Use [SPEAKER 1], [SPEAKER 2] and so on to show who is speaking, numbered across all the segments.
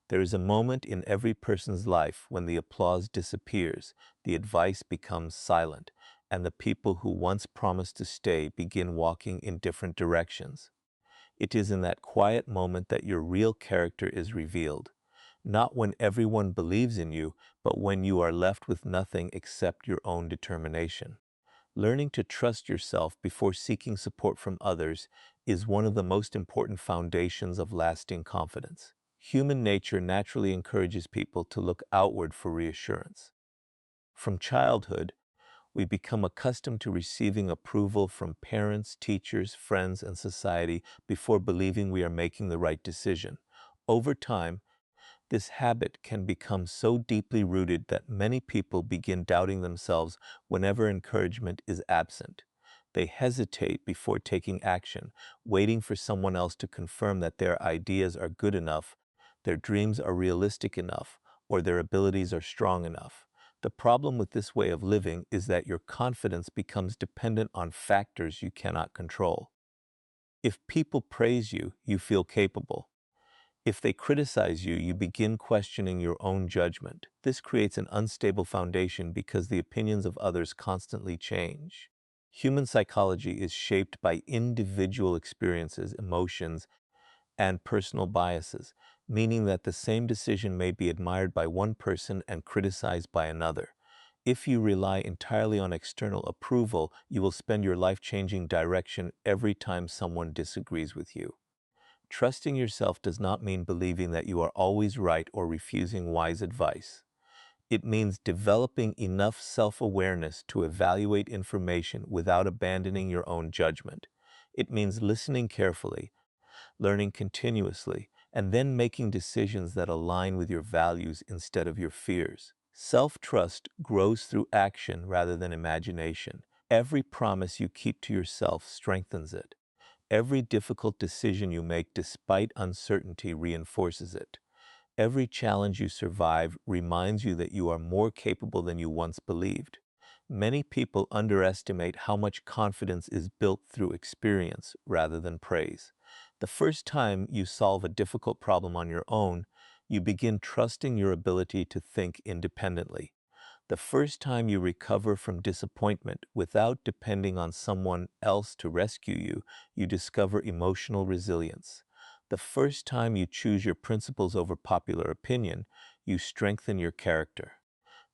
[SPEAKER 1] There is a moment in every person's life when the applause disappears, the advice becomes silent, and the people who once promised to stay begin walking in different directions. It is in that quiet moment that your real character is revealed. Not when everyone believes in you, but when you are left with nothing except your own determination. Learning to trust yourself before seeking support from others is one of the most important foundations of lasting confidence. Human nature naturally encourages people to look outward for reassurance. From childhood, we become accustomed to receiving approval from parents, teachers, friends, and society before believing we are making the right decision. Over time, this habit can become so deeply rooted that many people begin doubting themselves whenever encouragement is absent. They hesitate before taking action, waiting for someone else to confirm that their ideas are good enough, their dreams are realistic enough, or their abilities are strong enough. The problem with this way of living is that your confidence becomes dependent on factors you cannot control. If people praise you, you feel capable. If they criticize you, you begin questioning your own judgment. This creates an unstable foundation because the opinions of others constantly change. Human psychology is shaped by individual experiences, emotions, and personal biases, meaning that the same decision may be admired by one person and criticized by another. If you rely entirely on external approval, you will spend your life-changing direction every time someone disagrees with you. Trusting yourself does not mean believing that you are always right or refusing wise advice. It means developing enough self-awareness to evaluate information without abandoning your own judgment. It means listening carefully, learning continuously, and then making decisions that align with your values instead of your fears. Self-trust grows through action rather than imagination. Every promise you keep to yourself strengthens it. Every difficult decision you make despite uncertainty reinforces it. Every challenge you survive reminds you that you are more capable than you once believed. Many people underestimate how much confidence is built through experience rather than praise. The first time you solve a difficult problem on your own, you begin trusting your ability to think independently. The first time you recover from disappointment without depending on someone else to rescue you, you discover emotional resilience. The first time you choose your principles over popular opinion, you strengthen your character.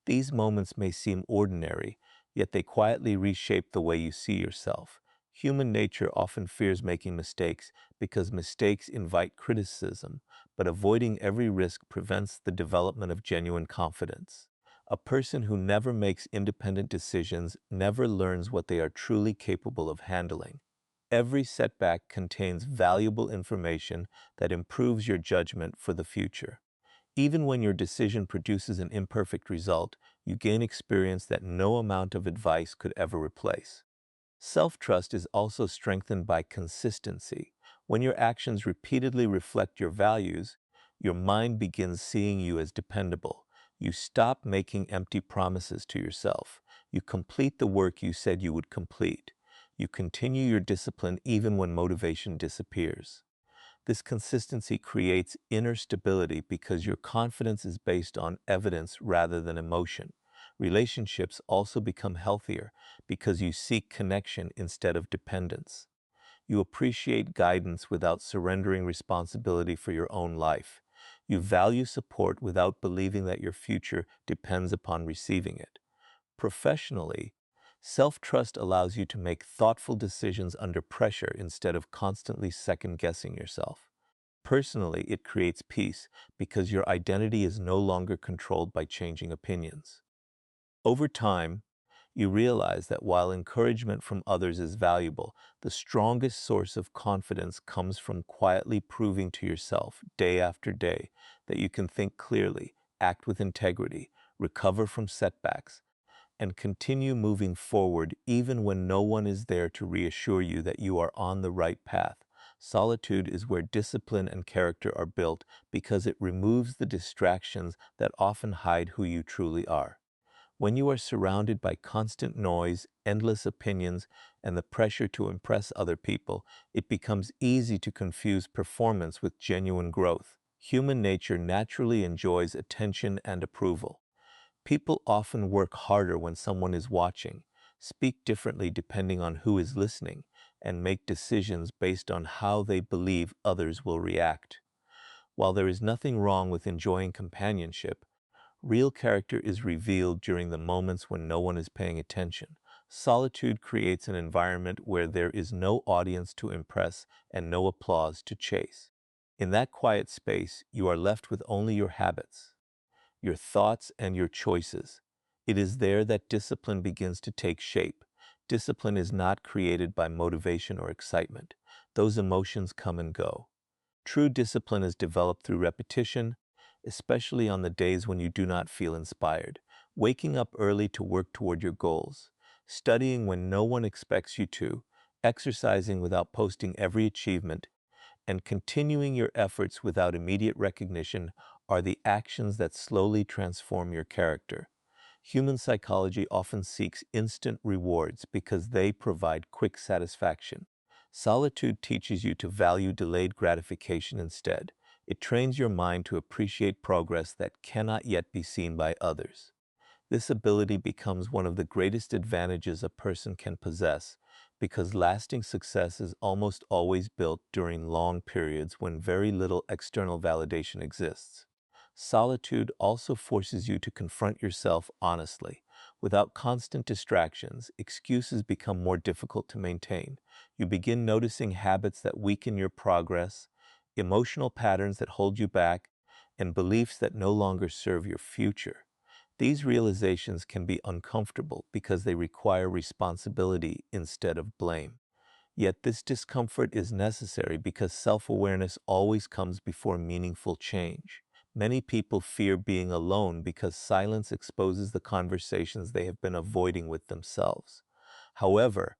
[SPEAKER 1] These moments may seem ordinary, yet they quietly reshape the way you see yourself. Human nature often fears making mistakes because mistakes invite criticism, but avoiding every risk prevents the development of genuine confidence. A person who never makes independent decisions never learns what they are truly capable of handling. Every setback contains valuable information that improves your judgment for the future. Even when your decision produces an imperfect result, you gain experience that no amount of advice could ever replace. Self-trust is also strengthened by consistency. When your actions repeatedly reflect your values, your mind begins seeing you as dependable. You stop making empty promises to yourself. You complete the work you said you would complete. You continue your discipline even when motivation disappears. This consistency creates inner stability because your confidence is based on evidence rather than emotion. Relationships also become healthier because you seek connection instead of dependence. You appreciate guidance without surrendering responsibility for your own life. You value support without believing that your future depends upon receiving it. Professionally, self-trust allows you to make thoughtful decisions under pressure instead of constantly second-guessing yourself. Personally, it creates peace because your identity is no longer controlled by changing opinions. Over time, you realize that while encouragement from others is valuable, the strongest source of confidence comes from quietly proving to yourself day after day that you can think clearly, act with integrity, recover from setbacks, and continue moving forward even when no one is there to reassure you that you are on the right path. Solitude is where discipline and character are built because it removes the distractions that often hide who you truly are. When you are surrounded by constant noise, endless opinions, and the pressure to impress other people, it becomes easy to confuse performance with genuine growth. Human nature naturally enjoys attention and approval. People often work harder when someone is watching, speak differently depending on who is listening, and make decisions based on how they believe others will react. While there is nothing wrong with enjoying companionship, real character is revealed during the moments when no one is paying attention. Solitude creates an environment where there is no audience to impress and no applause to chase. In that quiet space, you are left with only your habits, your thoughts, and your choices. It is there that discipline begins to take shape. Discipline is not created by motivation or excitement. Those emotions come and go. True discipline is developed through repetition, especially on the days when you do not feel inspired. Waking up early to work toward your goals, studying when no one expects you to, exercising without posting every achievement, and continuing your efforts without immediate recognition are the actions that slowly transform your character. Human psychology often seeks instant rewards because they provide quick satisfaction. Solitude teaches you to value delayed gratification instead. It trains your mind to appreciate progress that cannot yet be seen by others. This ability becomes one of the greatest advantages a person can possess because lasting success is almost always built during long periods when very little external validation exists. Solitude also forces you to confront yourself honestly. Without constant distractions, excuses become more difficult to maintain. You begin noticing habits that weaken your progress, emotional patterns that hold you back, and beliefs that no longer serve your future. These realizations can be uncomfortable because they require responsibility instead of blame. Yet this discomfort is necessary because self-awareness always comes before meaningful change. Many people fear being alone because silence exposes the conversations they have been avoiding with themselves. However,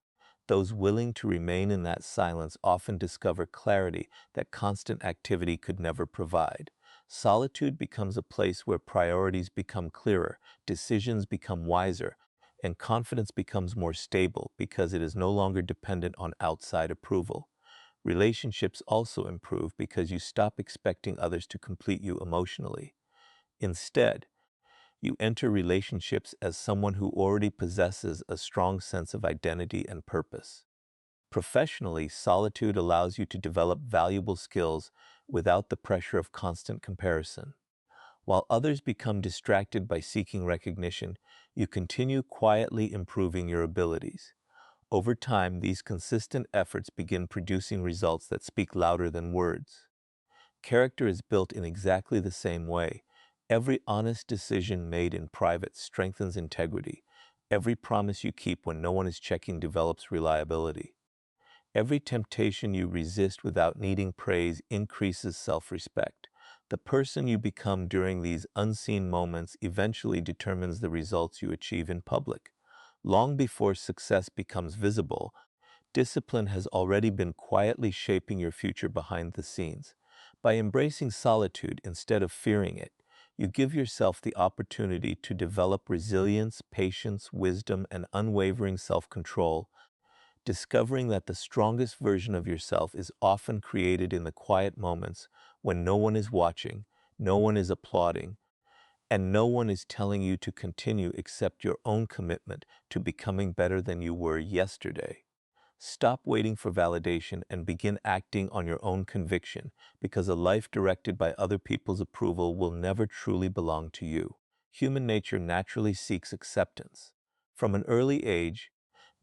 [SPEAKER 1] those willing to remain in that silence often discover clarity that constant activity could never provide. Solitude becomes a place where priorities become clearer, decisions become wiser, and confidence becomes more stable because it is no longer dependent on outside approval. Relationships also improve because you stop expecting others to complete you emotionally. Instead, you enter relationships as someone who already possesses a strong sense of identity and purpose. Professionally, solitude allows you to develop valuable skills without the pressure of constant comparison. While others become distracted by seeking recognition, you continue quietly improving your abilities. Over time, these consistent efforts begin producing results that speak louder than words. Character is built in exactly the same way. Every honest decision made in private strengthens integrity. Every promise you keep when no one is checking develops reliability. Every temptation you resist without needing praise increases self-respect. The person you become during these unseen moments eventually determines the results you achieve in public. Long before success becomes visible, discipline has already been quietly shaping your future behind the scenes. By embracing solitude instead of fearing it, you give yourself the opportunity to develop resilience, patience, wisdom, and unwavering self-control, discovering that the strongest version of yourself is often created in the quiet moments when no one is watching, no one is applauding, and no one is telling you to continue except your own commitment to becoming better than you were yesterday. Stop waiting for validation and begin acting on your own conviction, because a life directed by other people's approval will never truly belong to you. Human nature naturally seeks acceptance. From an early age,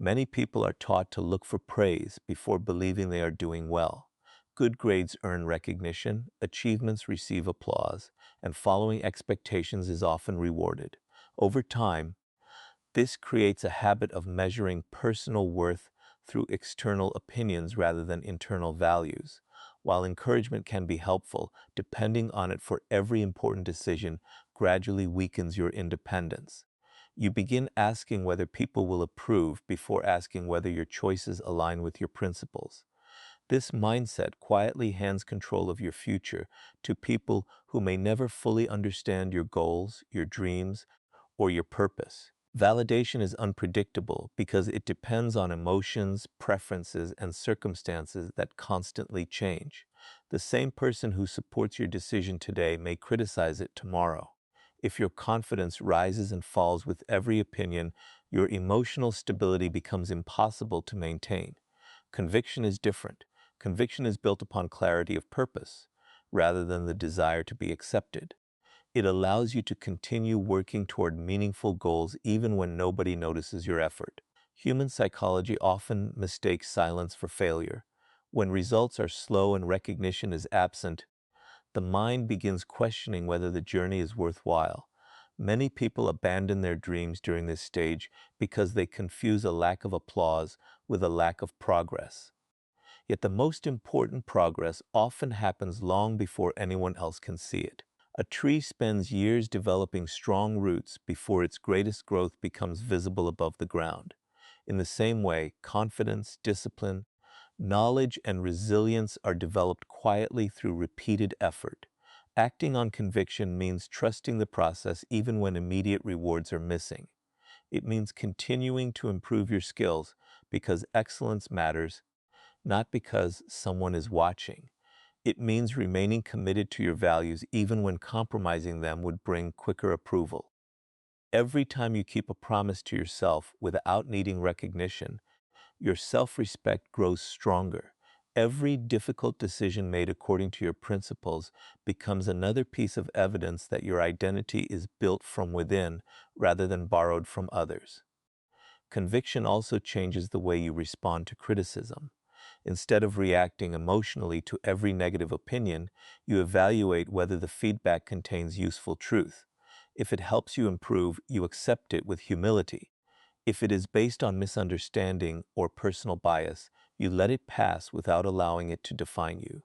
[SPEAKER 1] many people are taught to look for praise before believing they are doing well. Good grades earn recognition, achievements receive applause, and following expectations is often rewarded. Over time, this creates a habit of measuring personal worth through external opinions rather than internal values. While encouragement can be helpful, depending on it for every important decision gradually weakens your independence. You begin asking whether people will approve before asking whether your choices align with your principles. This mindset quietly hands control of your future to people who may never fully understand your goals, your dreams, or your purpose. Validation is unpredictable because it depends on emotions, preferences, and circumstances that constantly change. The same person who supports your decision today may criticize it tomorrow. If your confidence rises and falls with every opinion, your emotional stability becomes impossible to maintain. Conviction is different. Conviction is built upon clarity of purpose, rather than the desire to be accepted. It allows you to continue working toward meaningful goals even when nobody notices your effort. Human psychology often mistakes silence for failure. When results are slow and recognition is absent, the mind begins questioning whether the journey is worthwhile. Many people abandon their dreams during this stage because they confuse a lack of applause with a lack of progress. Yet the most important progress often happens long before anyone else can see it. A tree spends years developing strong roots before its greatest growth becomes visible above the ground. In the same way, confidence, discipline, knowledge, and resilience are developed quietly through repeated effort. Acting on conviction means trusting the process even when immediate rewards are missing. It means continuing to improve your skills because excellence matters, not because someone is watching. It means remaining committed to your values even when compromising them would bring quicker approval. Every time you keep a promise to yourself without needing recognition, your self-respect grows stronger. Every difficult decision made according to your principles becomes another piece of evidence that your identity is built from within rather than borrowed from others. Conviction also changes the way you respond to criticism. Instead of reacting emotionally to every negative opinion, you evaluate whether the feedback contains useful truth. If it helps you improve, you accept it with humility. If it is based on misunderstanding or personal bias, you let it pass without allowing it to define you.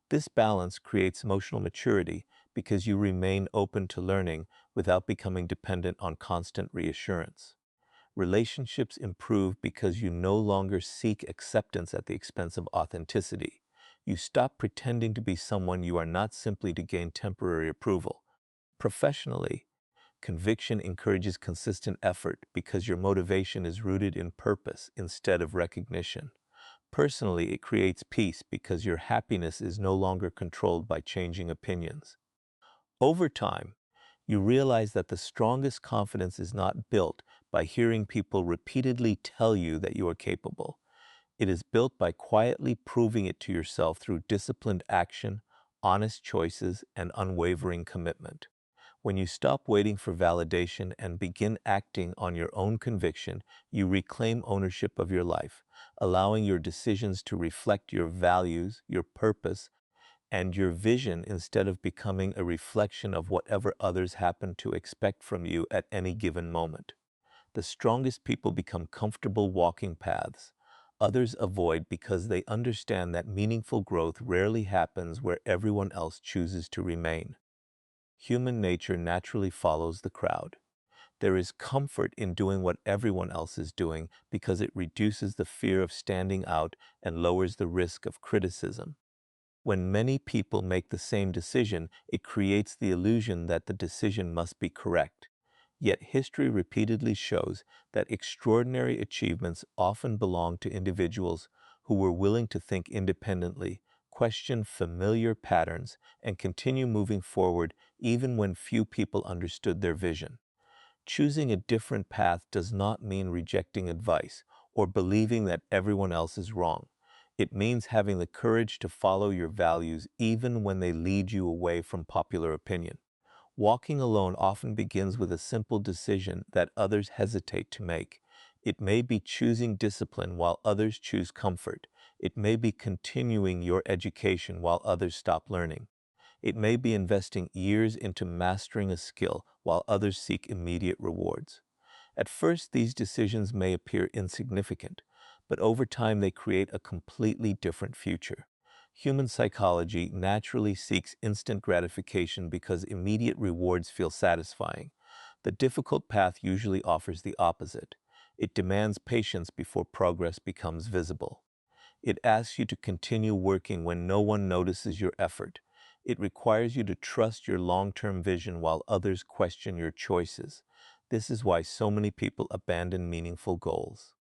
[SPEAKER 1] This balance creates emotional maturity because you remain open to learning without becoming dependent on constant reassurance. Relationships improve because you no longer seek acceptance at the expense of authenticity. You stop pretending to be someone you are not simply to gain temporary approval. Professionally, conviction encourages consistent effort because your motivation is rooted in purpose instead of recognition. Personally, it creates peace because your happiness is no longer controlled by changing opinions. Over time, you realize that the strongest confidence is not built by hearing people repeatedly tell you that you are capable. It is built by quietly proving it to yourself through disciplined action, honest choices, and unwavering commitment. When you stop waiting for validation and begin acting on your own conviction, you reclaim ownership of your life, allowing your decisions to reflect your values, your purpose, and your vision instead of becoming a reflection of whatever others happen to expect from you at any given moment. The strongest people become comfortable walking paths others avoid because they understand that meaningful growth rarely happens where everyone else chooses to remain. Human nature naturally follows the crowd. There is comfort in doing what everyone else is doing because it reduces the fear of standing out and lowers the risk of criticism. When many people make the same decision, it creates the illusion that the decision must be correct. Yet history repeatedly shows that extraordinary achievements often belong to individuals who were willing to think independently, question familiar patterns, and continue moving forward even when few people understood their vision. Choosing a different path does not mean rejecting advice or believing that everyone else is wrong. It means having the courage to follow your values even when they lead you away from popular opinion. Walking alone often begins with a simple decision that others hesitate to make. It may be choosing discipline while others choose comfort. It may be continuing your education while others stop learning. It may be investing years into mastering a skill while others seek immediate rewards. At first, these decisions may appear insignificant, but over time they create a completely different future. Human psychology naturally seeks instant gratification because immediate rewards feel satisfying. The difficult path usually offers the opposite. It demands patience before progress becomes visible. It asks you to continue working when no one notices your effort. It requires you to trust your long-term vision while others question your choices. This is why so many people abandon meaningful goals.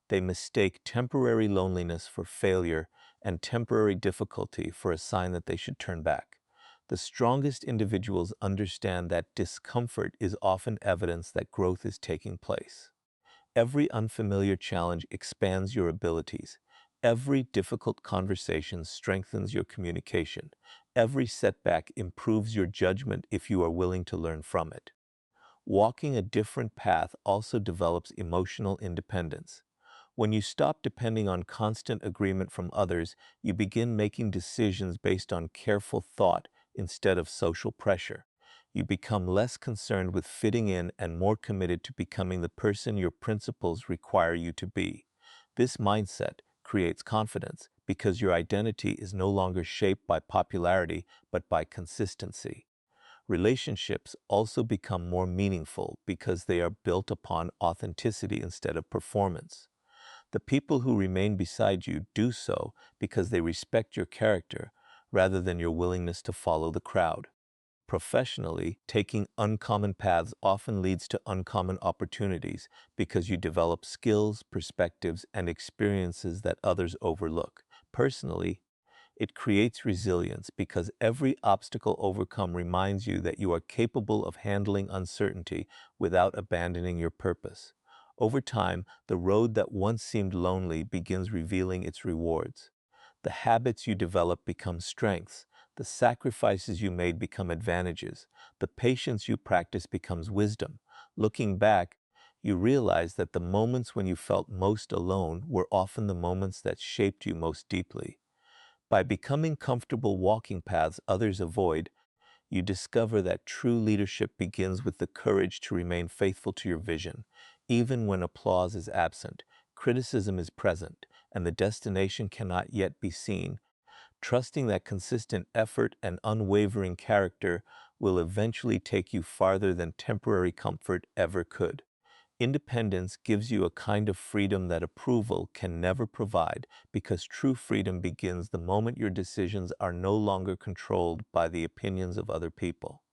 [SPEAKER 1] They mistake temporary loneliness for failure and temporary difficulty for a sign that they should turn back. The strongest individuals understand that discomfort is often evidence that growth is taking place. Every unfamiliar challenge expands your abilities. Every difficult conversation strengthens your communication. Every setback improves your judgment if you are willing to learn from it. Walking a different path also develops emotional independence. When you stop depending on constant agreement from others, you begin making decisions based on careful thought instead of social pressure. You become less concerned with fitting in and more committed to becoming the person your principles require you to be. This mindset creates confidence because your identity is no longer shaped by popularity but by consistency. Relationships also become more meaningful because they are built upon authenticity instead of performance. The people who remain beside you do so because they respect your character rather than your willingness to follow the crowd. Professionally, taking uncommon paths often leads to uncommon opportunities because you develop skills, perspectives, and experiences that others overlook. Personally, it creates resilience because every obstacle overcome reminds you that you are capable of handling uncertainty without abandoning your purpose. Over time, the road that once seemed lonely begins revealing its rewards. The habits you develop become strengths. The sacrifices you made become advantages. The patience you practice becomes wisdom. Looking back, you realize that the moments when you felt most alone were often the moments that shaped you most deeply. By becoming comfortable walking paths others avoid, you discover that true leadership begins with the courage to remain faithful to your vision. Even when applause is absent, criticism is present, and the destination cannot yet be seen, trusting that consistent effort and unwavering character will eventually take you farther than temporary comfort ever could. Independence gives you a kind of freedom that approval can never provide, because true freedom begins the moment your decisions are no longer controlled by the opinions of other people.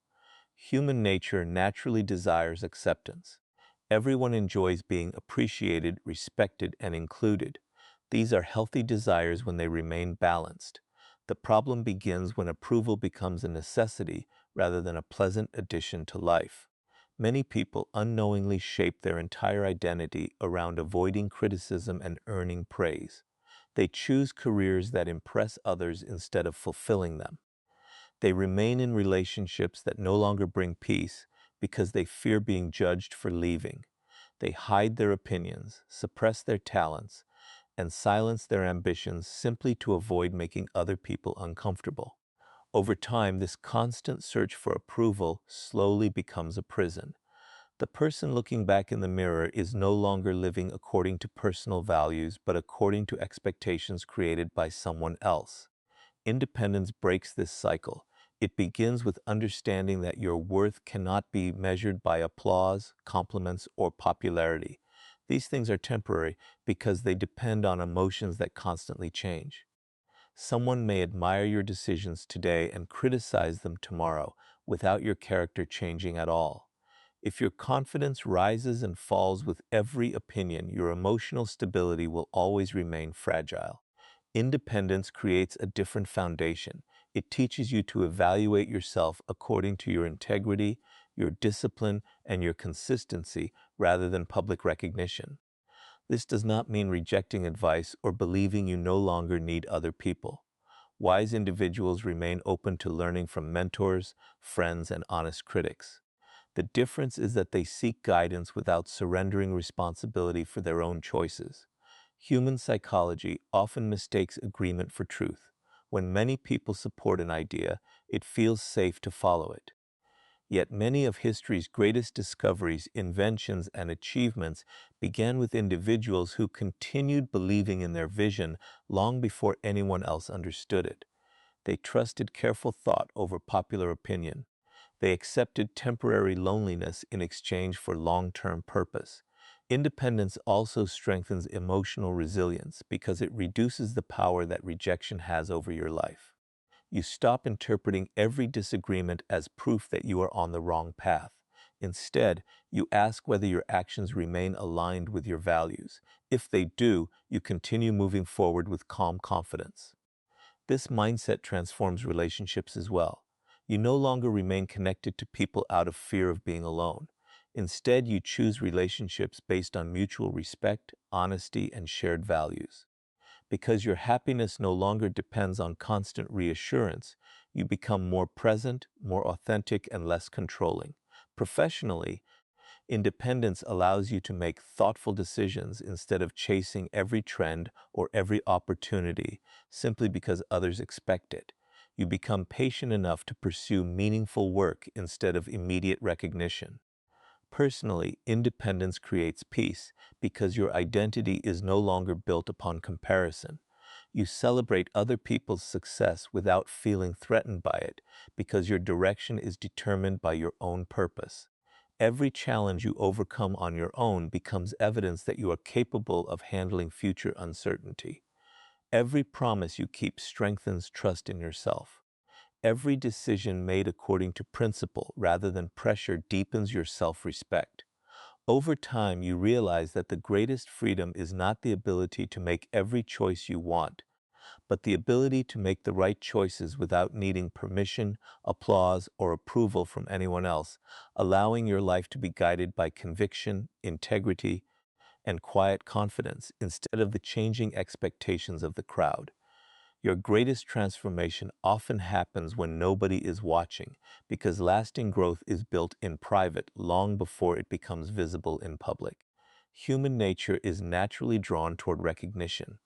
[SPEAKER 1] Human nature naturally desires acceptance. Everyone enjoys being appreciated, respected, and included. These are healthy desires when they remain balanced. The problem begins when approval becomes a necessity rather than a pleasant addition to life. Many people unknowingly shape their entire identity around avoiding criticism and earning praise. They choose careers that impress others instead of fulfilling them. They remain in relationships that no longer bring peace because they fear being judged for leaving. They hide their opinions, suppress their talents, and silence their ambitions simply to avoid making other people uncomfortable. Over time, this constant search for approval slowly becomes a prison. The person looking back in the mirror is no longer living according to personal values, but according to expectations created by someone else. Independence breaks this cycle. It begins with understanding that your worth cannot be measured by applause, compliments, or popularity. These things are temporary because they depend on emotions that constantly change. Someone may admire your decisions today and criticize them tomorrow without your character changing at all. If your confidence rises and falls with every opinion, your emotional stability will always remain fragile. Independence creates a different foundation. It teaches you to evaluate yourself according to your integrity, your discipline, and your consistency rather than public recognition. This does not mean rejecting advice or believing you no longer need other people. Wise individuals remain open to learning from mentors, friends, and honest critics. The difference is that they seek guidance without surrendering responsibility for their own choices. Human psychology often mistakes agreement for truth. When many people support an idea, it feels safe to follow it. Yet many of history's greatest discoveries, inventions, and achievements began with individuals who continued believing in their vision long before anyone else understood it. They trusted careful thought over popular opinion. They accepted temporary loneliness in exchange for long-term purpose. Independence also strengthens emotional resilience because it reduces the power that rejection has over your life. You stop interpreting every disagreement as proof that you are on the wrong path. Instead, you ask whether your actions remain aligned with your values. If they do, you continue moving forward with calm confidence. This mindset transforms relationships as well. You no longer remain connected to people out of fear of being alone. Instead, you choose relationships based on mutual respect, honesty, and shared values. Because your happiness no longer depends on constant reassurance, you become more present, more authentic, and less controlling. Professionally, independence allows you to make thoughtful decisions instead of chasing every trend or every opportunity simply because others expect it. You become patient enough to pursue meaningful work instead of immediate recognition. Personally, independence creates peace because your identity is no longer built upon comparison. You celebrate other people's success without feeling threatened by it because your direction is determined by your own purpose. Every challenge you overcome on your own becomes evidence that you are capable of handling future uncertainty. Every promise you keep strengthens trust in yourself. Every decision made according to principle rather than pressure deepens your self-respect. Over time, you realize that the greatest freedom is not the ability to make every choice you want, but the ability to make the right choices without needing permission, applause, or approval from anyone else, allowing your life to be guided by conviction, integrity, and quiet confidence instead of the changing expectations of the crowd. Your greatest transformation often happens when nobody is watching, because lasting growth is built in private long before it becomes visible in public. Human nature is naturally drawn toward recognition.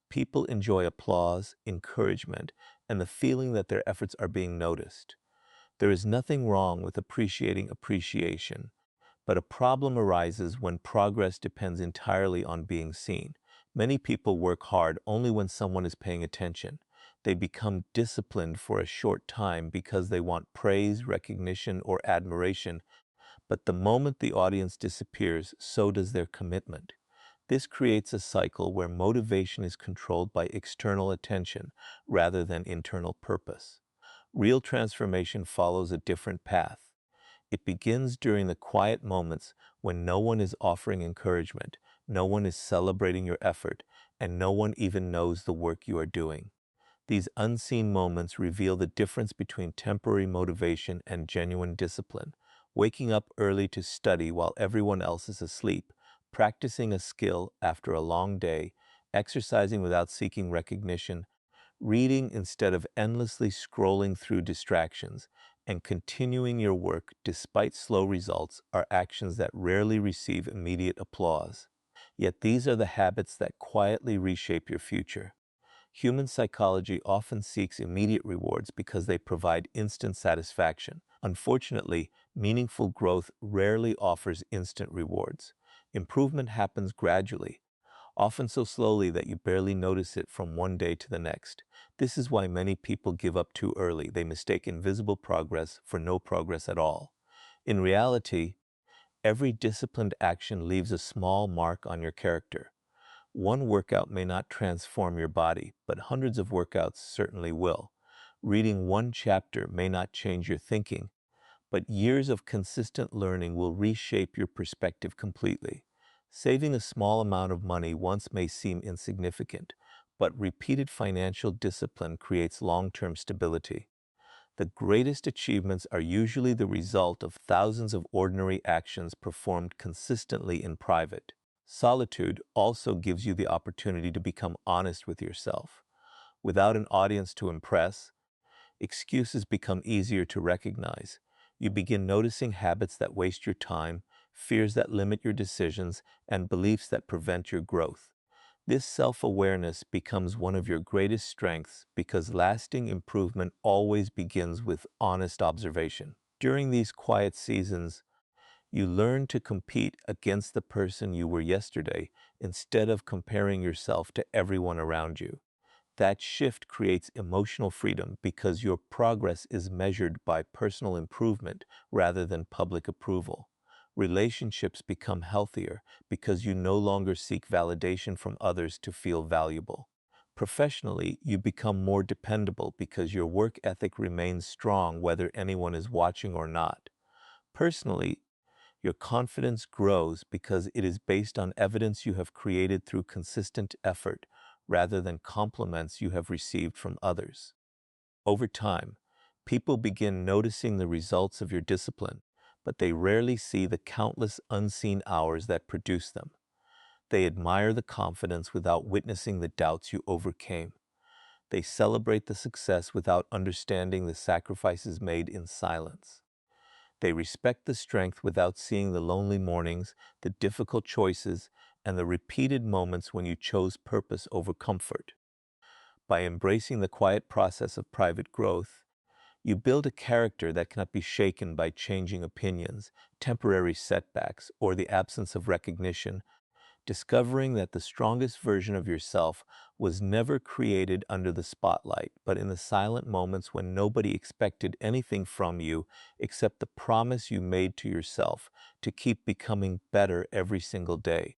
[SPEAKER 1] People enjoy applause, encouragement, and the feeling that their efforts are being noticed. There is nothing wrong with appreciating appreciation, but a problem arises when progress depends entirely on being seen. Many people work hard only when someone is paying attention. They become disciplined for a short time because they want praise, recognition, or admiration, but the moment the audience disappears, so does their commitment. This creates a cycle where motivation is controlled by external attention rather than internal purpose. Real transformation follows a different path. It begins during the quiet moments when no one is offering encouragement, no one is celebrating your effort, and no one even knows the work you are doing. These unseen moments reveal the difference between temporary motivation and genuine discipline. Waking up early to study while everyone else is asleep, practicing a skill after a long day, exercising without seeking recognition, reading instead of endlessly scrolling through distractions, and continuing your work despite slow results are actions that rarely receive immediate applause. Yet these are the habits that quietly reshape your future. Human psychology often seeks immediate rewards because they provide instant satisfaction. Unfortunately, meaningful growth rarely offers instant rewards. Improvement happens gradually, often so slowly that you barely notice it from one day to the next. This is why many people give up too early. They mistake invisible progress for no progress at all. In reality, every disciplined action leaves a small mark on your character. One workout may not transform your body, but hundreds of workouts certainly will. Reading one chapter may not change your thinking, but years of consistent learning will reshape your perspective completely. Saving a small amount of money once may seem insignificant, but repeated financial discipline creates long-term stability. The greatest achievements are usually the result of thousands of ordinary actions performed consistently in private. Solitude also gives you the opportunity to become honest with yourself. Without an audience to impress, excuses become easier to recognize. You begin noticing habits that waste your time, fears that limit your decisions, and beliefs that prevent your growth. This self-awareness becomes one of your greatest strengths because lasting improvement always begins with honest observation. During these quiet seasons, you learn to compete against the person you were yesterday instead of comparing yourself to everyone around you. That shift creates emotional freedom because your progress is measured by personal improvement rather than public approval. Relationships become healthier because you no longer seek validation from others to feel valuable. Professionally, you become more dependable because your work ethic remains strong whether anyone is watching or not. Personally, your confidence grows because it is based on evidence you have created through consistent effort rather than compliments you have received from others. Over time, people begin noticing the results of your discipline, but they rarely see the countless unseen hours that produce them. They admire the confidence without witnessing the doubts you overcame. They celebrate the success without understanding the sacrifices made in silence. They respect the strength without seeing the lonely mornings, the difficult choices, and the repeated moments when you chose purpose over comfort. By embracing the quiet process of private growth, you build a character that cannot be shaken by changing opinions, temporary setbacks, or the absence of recognition, discovering that the strongest version of yourself was never created under the spotlight, but in the silent moments when nobody expected anything from you except the promise you made to yourself to keep becoming better every single day.